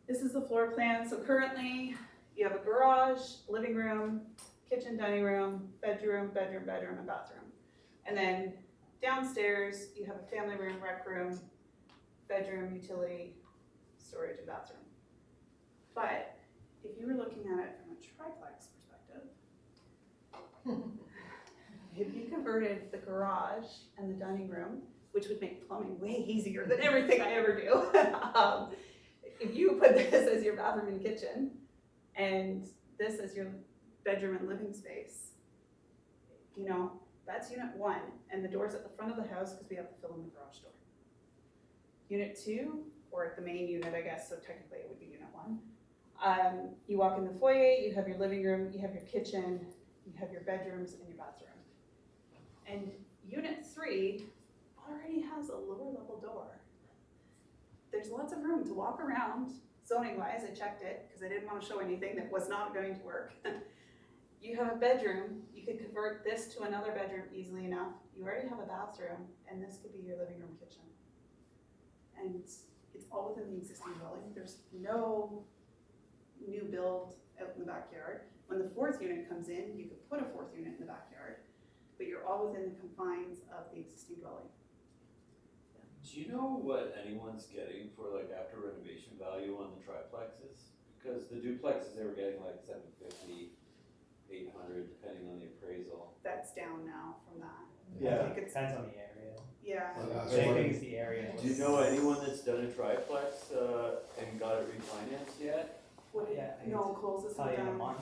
This is the floor plan. So currently you have a garage, living room, kitchen, dining room, bedroom, and bathroom. And then downstairs you have a family room, rec room, bedroom, utility, storage, and bathroom. But if you were looking at it from a triplex perspective, if you converted the garage and the dining room, which would make plumbing way easier than everything I ever do, if you put this as your bathroom and kitchen, and this as your bedroom and living space, you know, that's unit 1, and the door's at the front of the house because we have to fill in the garage door. Unit 2, or the main unit, I guess, so technically it would be unit 1. You walk in the foyer, you have your living room, you have your kitchen, you have your bedrooms and your bathroom. And unit 3 already has a lower level door. There's lots of room to walk around. Zoning wise, I checked it because I didn't want to show anything that was not going to work. You have a bedroom, you could convert this to another bedroom easily enough. You already have a bathroom, and this could be your living room kitchen. And it's all within the existing dwelling. There's no new build out in the backyard. When the 4th unit comes in, you could put a 4th unit in the backyard, but you're all within the confines of the existing dwelling. Do you know what anyone's getting for like after renovation value on the triplexes? Because the duplexes, they were getting like 750, 800, depending on the appraisal. That's down now from that. Yeah. I think it's, Depends on the area. yeah. The last Big one- thing is the area. Do you know anyone that's done a triplex and got it refinanced yet? What, Yeah, I no, Coles is Tell you in a down. month.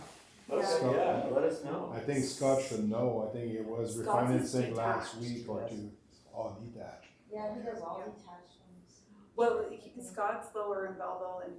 Okay, Scott- yeah, let us know. I think Scott should know, I think it was Scott's is refinancing last detached, week or yes. two, all detached. Yeah, he does all Yeah. detached ones. Well, Scott's lower in Belleville, and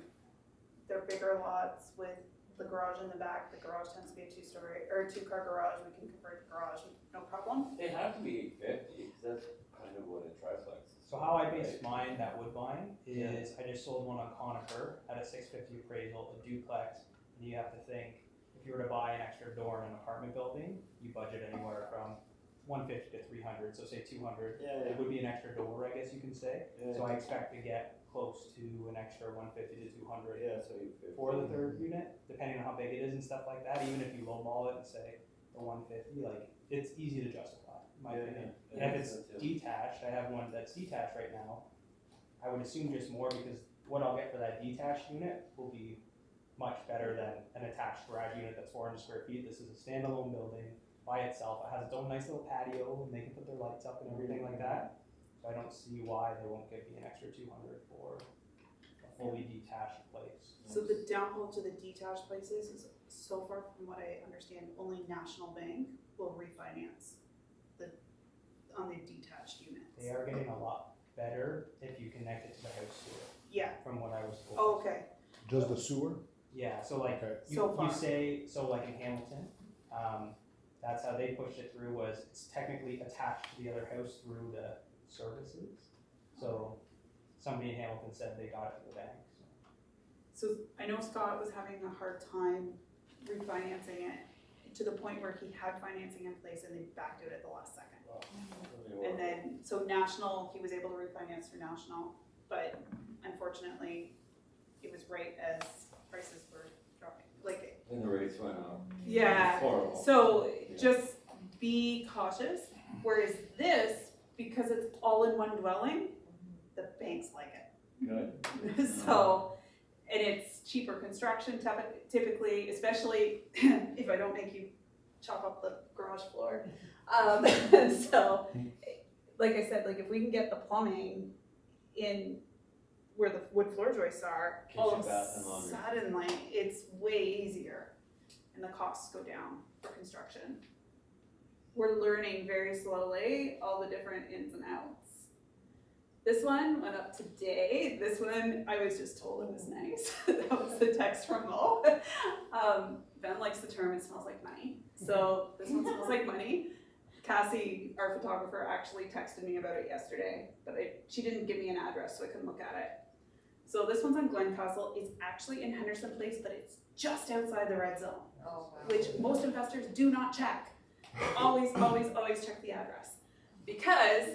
they're bigger lots with the garage in the back. The garage tends to be a 2-story, or a 2-car garage. We can convert the garage, no problem. They have to be 850, because that's kind of what a triplex is. So how I based mine that Woodbine is I just sold one on Conifer at a 650 appraisal, a duplex, and you have to think, if you were to buy an extra door in an apartment building, you budget anywhere from 150 to 300, so say 200. Yeah, It would be an extra door, I guess you can say. yeah. So I expect to get close to an extra 150 to 200 Yeah, so 850. for the 3rd unit, depending on how big it is and stuff like that. Even if you lowball it and say the 150, like it's easy to justify, in my opinion. Yeah, And if it's so too. detached, I have one that's detached right now. I would assume just more because what I'll get for that detached unit will be much better than an attached garage unit that's 400 square feet. This is a standalone building by itself. It has its own nice little patio and they can put their lights up and everything like that. So I don't see why they won't give me an extra 200 for a fully detached place. So the downfall to the detached places is, so far from what I understand, only National Bank will refinance on the detached units. They are getting a lot better if you connect it to the house sewer, Yeah, from what I was told. oh, okay, Just the sewer? Yeah, so like Okay. So far. you say, so like in Hamilton, that's how they pushed it through was it's technically attached to the other house through the services. So somebody in Hamilton said they got it to the bank, so. so I know Scott was having a hard time refinancing it to the point where he had financing in place and they backed out at the last second. And then, so National, he was able to refinance through National, but unfortunately, it was right as prices were dropping, like, And the rates went up. yeah. Horrible. So Yeah. just be cautious, whereas this, because it's all in one dwelling, the banks like Good. it. So, and it's cheaper construction typically, especially if I don't make you chop up the garage floor. So, like I said, like if we can get the plumbing in where the wood floor joists are, all of Kitchen, a bath, and laundry. suddenly it's way easier and the costs go down for construction. We're learning very slowly all the different ins and outs. This one went up today. This one, I was just told it was nice. That was the text from Mo. Ben likes the term, it smells like money. So this one smells like money. Cassie, our photographer, actually texted me about it yesterday, but she didn't give me an address, so I couldn't look at it. So this one's on Glencastle. It's actually in Henderson Place, but it's just outside the red zone, Oh, wow. which most investors do not check. Always, always, always check the address. Because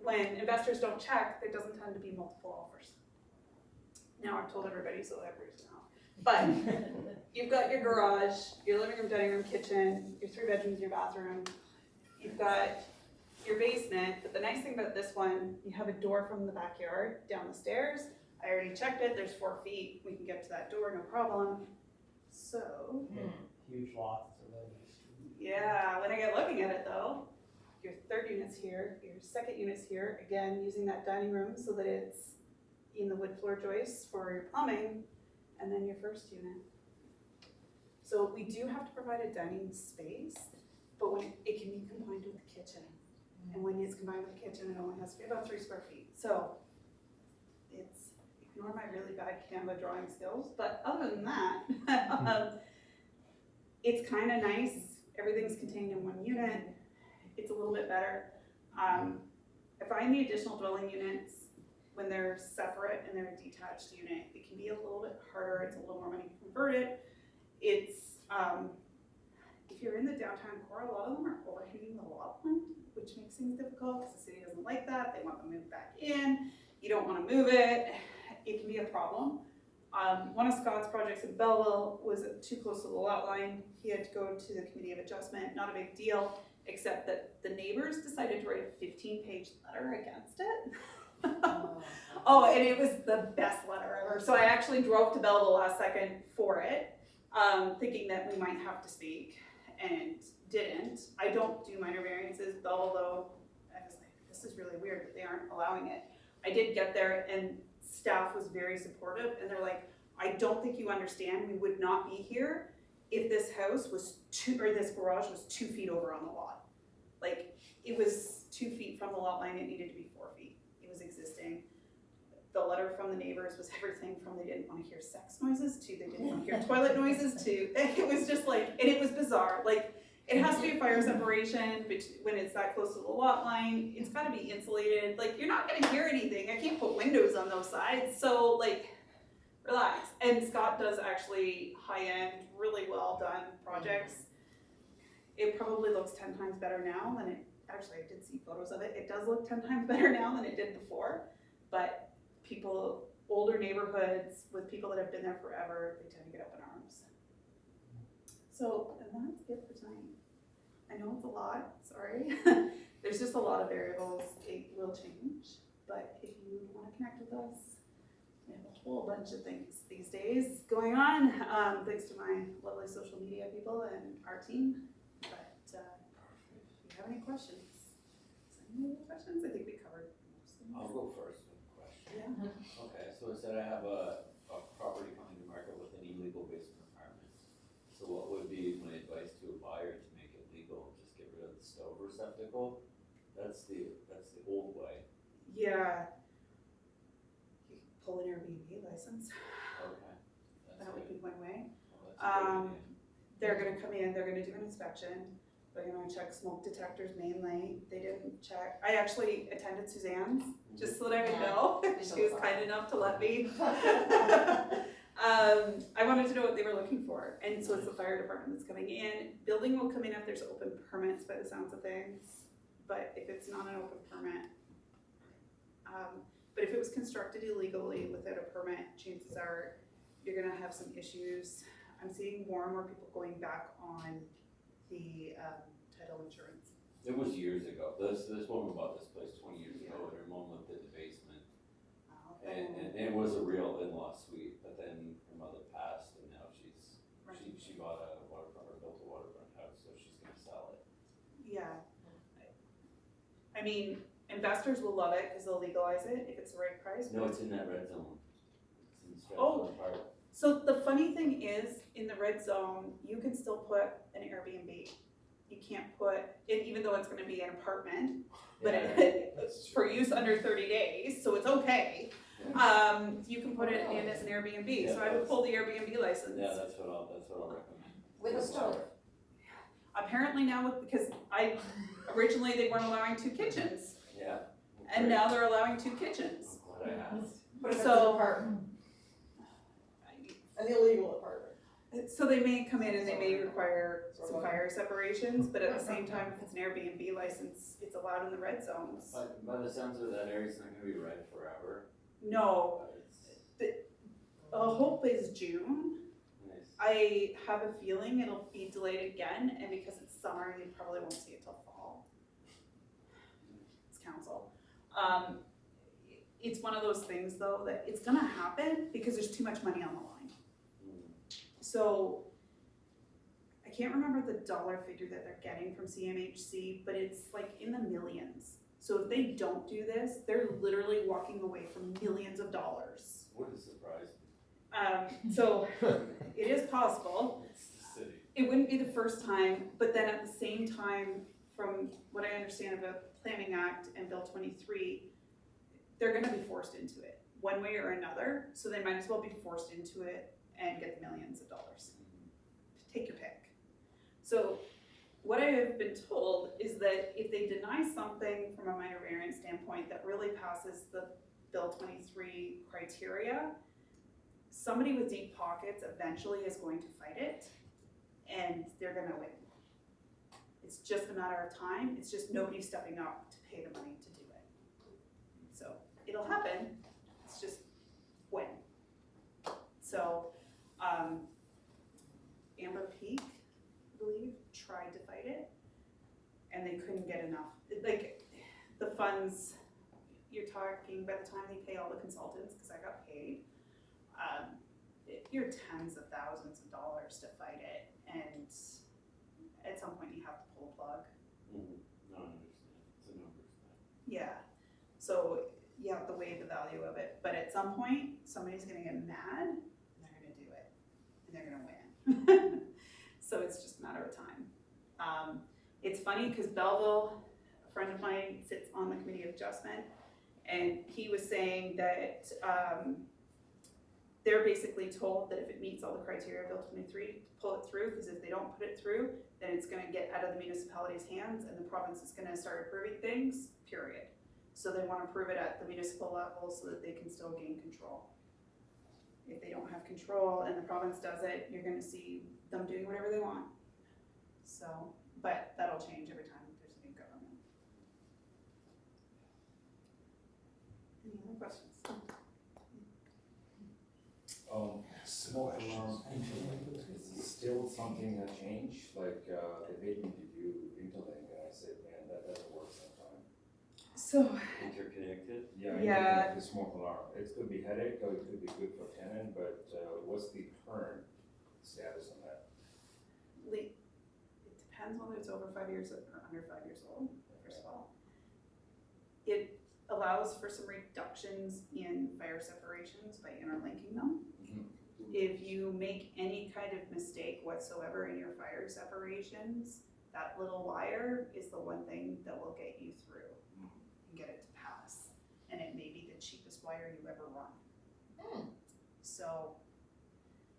when investors don't check, there doesn't tend to be multiple offers. Now I've told everybody, so everybody's know. But you've got your garage, your living room, dining room, kitchen, your 3 bedrooms, your bathroom. You've got your basement, but the nice thing about this one, you have a door from the backyard down the stairs. I already checked it, there's 4 feet, we can get to that door, no problem. So, Huge lots, it's a really nice street. yeah, when I get looking at it though, your 3rd unit's here, your 2nd unit's here, again, using that dining room so that it's in the wood floor joists for your plumbing, and then your 1st unit. So we do have to provide a dining space, but when it can be combined with the kitchen. And when it's combined with the kitchen, it only has to be about 3 square feet. So it's, ignore my really bad Canva drawing skills, but other than that, it's kind of nice everything's contained in one unit, it's a little bit better. I find the additional dwelling units, when they're separate and they're a detached unit, it can be a little bit harder, it's a little more money to convert it. It's, if you're in the downtown core, a lot of them are overhanging the lot line, which makes things difficult, because the city doesn't like that, they want them moved back in, you don't wanna move it, it can be a problem. One of Scott's projects in Belleville was too close to the lot line, he had to go to the committee of adjustment, not a big deal, except that the neighbors decided to write a 15-page letter against it. Oh, and it was the best letter ever. So I actually drove to Belleville last second for it, thinking that we might have to speak, and didn't. I don't do minor variances, although I was like, this is really weird that they aren't allowing it. I did get there, and staff was very supportive, and they're like, I don't think you understand, we would not be here if this house was this garage was 2 feet over on the lot. Like, it was 2 feet from the lot line, it needed to be 4 feet. It was existing. The letter from the neighbors was everything from they didn't want to hear sex noises to they didn't want to hear toilet noises to, it was just like, and it was bizarre. Like, it has to be a fire separation when it's that close to the lot line. It's got to be insulated. Like, you're not going to hear anything. I can't put windows on those sides. So, like, relax. And Scott does actually high-end, really well done projects. It probably looks 10 times better now than it, actually I did see photos of it. It does look 10 times better now than it did before. But people, older neighborhoods with people that have been there forever, they tend to get up in arms. So, and that's it for tonight. I know it's a lot, sorry. There's just a lot of variables, it will change. But if you want to connect with us, we have a whole bunch of things these days going on, thanks to my lovely social media people and our team. But if you have any questions, I think we covered most of them. I'll go first with a question. Yeah. Okay, so it said I have a property coming to market with an illegal basement apartment. So what would be my advice to a buyer to make it legal? Just get rid of the stove receptacle? That's the old way. Yeah. You can pull an Airbnb license. Okay. That would be one way. Well, that's a good idea. They're gonna come in, they're gonna do an inspection. They're gonna check smoke detectors mainly. They didn't check, I actually attended Suzanne's, just so that I would know. She was kind enough to let me. I wanted to know what they were looking for. And so it's the fire department that's coming in. Building will come in if there's open permits by the sounds of things. But if it's not an open permit, but if it was constructed illegally without a permit, chances are you're gonna have some issues. I'm seeing more and more people going back on the title insurance. It was years ago. This woman bought this place 20 years ago, and her mom lived in the basement. And it was a real in-law suite, but then her mother passed, and now she bought a waterfront, or built a waterfront house, so she's gonna sell it. Yeah. I mean, investors will love it because they'll legalize it if it's the right price. No, it's in that red zone. It's in Oh. Stratford Park. So the funny thing is, in the red zone, you can still put an Airbnb. You can't put it, even though it's gonna be an apartment, but it's for use under 30 days, so it's okay. You can put it in as an Airbnb, so I would pull the Airbnb license. Yeah, that's what I'll recommend. With a stove. Apparently now, because originally they weren't allowing 2 kitchens, Yeah. and now they're allowing 2 kitchens. I'm glad I asked. But if it's So- an apartment, an illegal apartment. So they may come in and they may require some fire separations, but at the same time, if it's an Airbnb license, it's allowed in the red zones. But by the sounds of it, that area's not gonna be red forever. No, But it's hope is June. nice. I have a feeling it'll be delayed again, and because it's summer, you probably won't see it till fall. It's council. It's one of those things though, that it's gonna happen because there's too much money on the line. So, I can't remember the dollar figure that they're getting from CMHC, but it's like in the millions. So if they don't do this, they're literally walking away from millions of dollars. Wouldn't surprise me. So it is possible. It's the city. It wouldn't be the first time, but then at the same time, from what I understand about the Planning Act and Bill 23, they're gonna be forced into it, one way or another, so they might as well be forced into it and get the millions of dollars. Take your pick. So what I have been told is that if they deny something from a minor variance standpoint that really passes the Bill 23 criteria, somebody with deep pockets eventually is going to fight it, and they're gonna win. It's just a matter of time, it's just nobody stepping up to pay the money to do it. So, it'll happen, it's just when. So, Amber Peak, I believe, tried to fight it, and they couldn't get enough. Like, the funds, you're talking, by the time they pay all the consultants, because I got paid, you're tens of thousands of dollars to fight it, and at some point you have to pull a plug. No, I understand, it's a numbers thing. Yeah, so you have to weigh the value of it, but at some point, somebody's gonna get mad, and they're gonna do it, and they're gonna win. So it's just a matter of time. It's funny, because Belleville, a friend of mine sits on the Committee of Adjustment, and he was saying that, they're basically told that if it meets all the criteria of Bill 23, pull it through, because if they don't put it through, then it's gonna get out of the municipality's hands, and the province is gonna start approving things, period. So they wanna approve it at the municipal level so that they can still gain control. If they don't have control and the province does it, you're gonna see them doing whatever they want. So, but that'll change every time there's a new government. Any other questions? Smoke alarm, is still something that changed, like, they made me to do interlink, and I said, man, that doesn't work sometimes. So, Interconnected? Yeah, Yeah. interconnect the smoke alarm, it could be headache, or it could be good for tenant, but, what's the current status on that? it depends whether it's over 5 years or under 5 years old, first of all. It allows for some reductions in fire separations by interlinking them. If you make any kind of mistake whatsoever in your fire separations, that little wire is the one thing that will get you through and get it to pass. And it may be the cheapest wire you ever run. So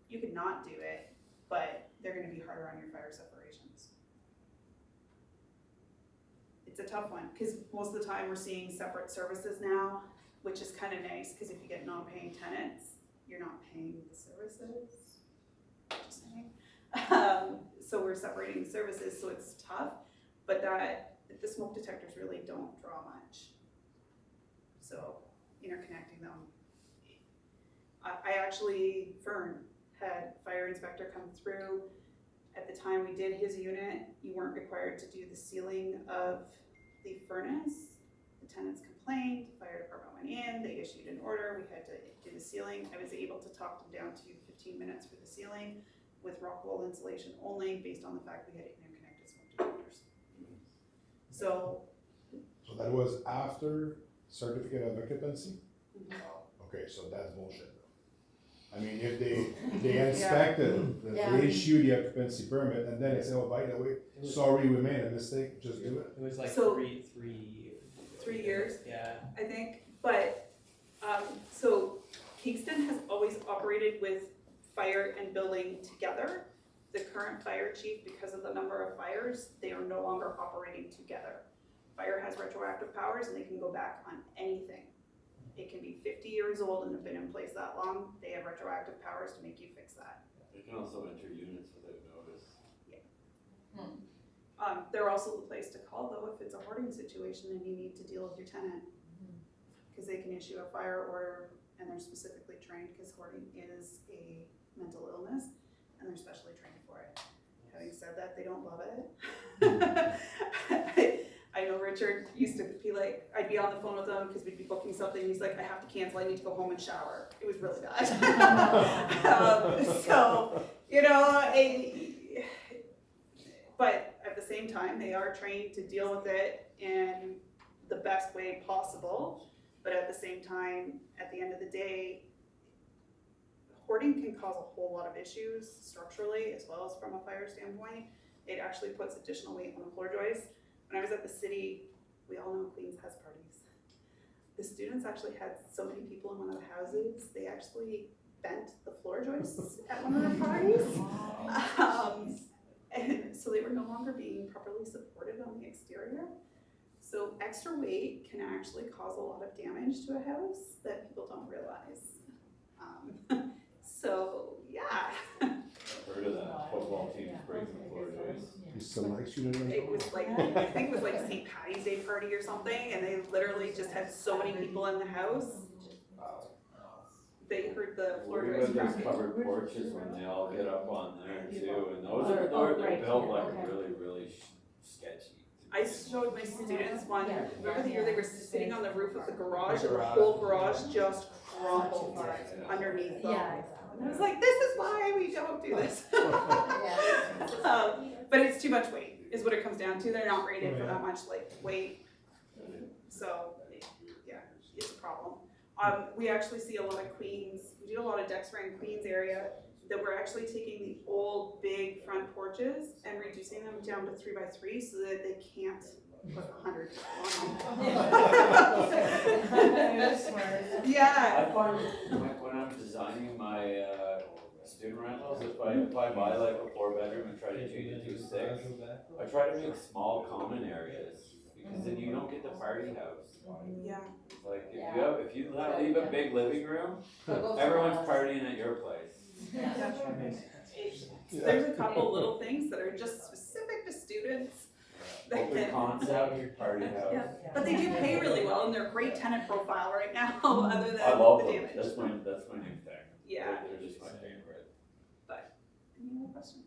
you could not do it, but they're gonna be harder on your fire separations. It's a tough one, because most of the time we're seeing separate services now, which is kind of nice, because if you get non-paying tenants, you're not paying the services. Just saying. So we're separating the services, so it's tough, but the smoke detectors really don't draw much. So interconnecting them. I actually, Fern had fire inspector come through. At the time we did his unit, you weren't required to do the sealing of the furnace. The tenants complained, fire department went in, they issued an order, we had to do the sealing. I was able to talk them down to 15 minutes for the sealing with rock wool insulation only, based on the fact we had interconnected smoke detectors. So that was after certificate of occupancy? Okay, so that's bullshit though. I mean, if they inspected, Yeah. they issue the occupancy permit, and then they say, oh, by the way, sorry, we made a mistake, just do it. It was like So- 3 years. Yeah. I think, but, so Kingston has always operated with fire and building together. The current fire chief, because of the number of fires, they are no longer operating together. Fire has retroactive powers and they can go back on anything. It can be 50 years old and have been in place that long, they have retroactive powers to make you fix that. They can also enter units without notice. They're also the place to call though if it's a hoarding situation and you need to deal with your tenant. Because they can issue a fire order and they're specifically trained, because hoarding is a mental illness and they're specially trained for it. Having said that, they don't love it. I know Richard used to be like, I'd be on the phone with him because we'd be booking something, he's like, I have to cancel, I need to go home and shower. It was really bad. So, you know, but at the same time, they are trained to deal with it in the best way possible. But at the same time, at the end of the day, hoarding can cause a whole lot of issues structurally as well as from a fire standpoint. It actually puts additional weight on the floor joists. When I was at the city, we all know Queens has parties. The students actually had so many people in one of the houses, they actually bent the floor joists at one of the parties. And so they were no longer being properly supported on the exterior. So extra weight can actually cause a lot of damage to a house that people don't realize. So, yeah, I've heard of that, football teams breaking floor days. Is some ice shooting in it was like, I think it was like St. Patty's Day party or something, and they literally just had so many people in the house. They heard the floor Worry doors about those cracking. covered porches when they all get up on there too, and those Or- are, they're right, built like okay. really sketchy. I showed my students one, Yeah. remember the year they were sitting on the roof of the garage and the whole garage just crumbled underneath them. Yeah, And I was like, this is why we don't do this. exactly. But it's too much weight, is what it comes down to. They're not rated for that much like weight. So, yeah, it's a problem. We actually see a lot of queens, we do a lot of Dexter and Queens area, that we're actually taking the old big front porches and reducing them down to 3x3 so that they can't put 100 on them. Yeah. I find when I'm designing my student rentals, if I buy like a 4-bedroom and try to change it to a 6, I try to make small common areas, because then you don't get the party house. Yeah. Like if you leave a big living room, everyone's partying at your place. There's a couple little things that are just specific to students. that Open can- concept, party house. Yeah, but they do pay really well and they're a great tenant profile right now, other than I love the them, damage. that's my new thing. Yeah. They're just my favorite. Any more questions?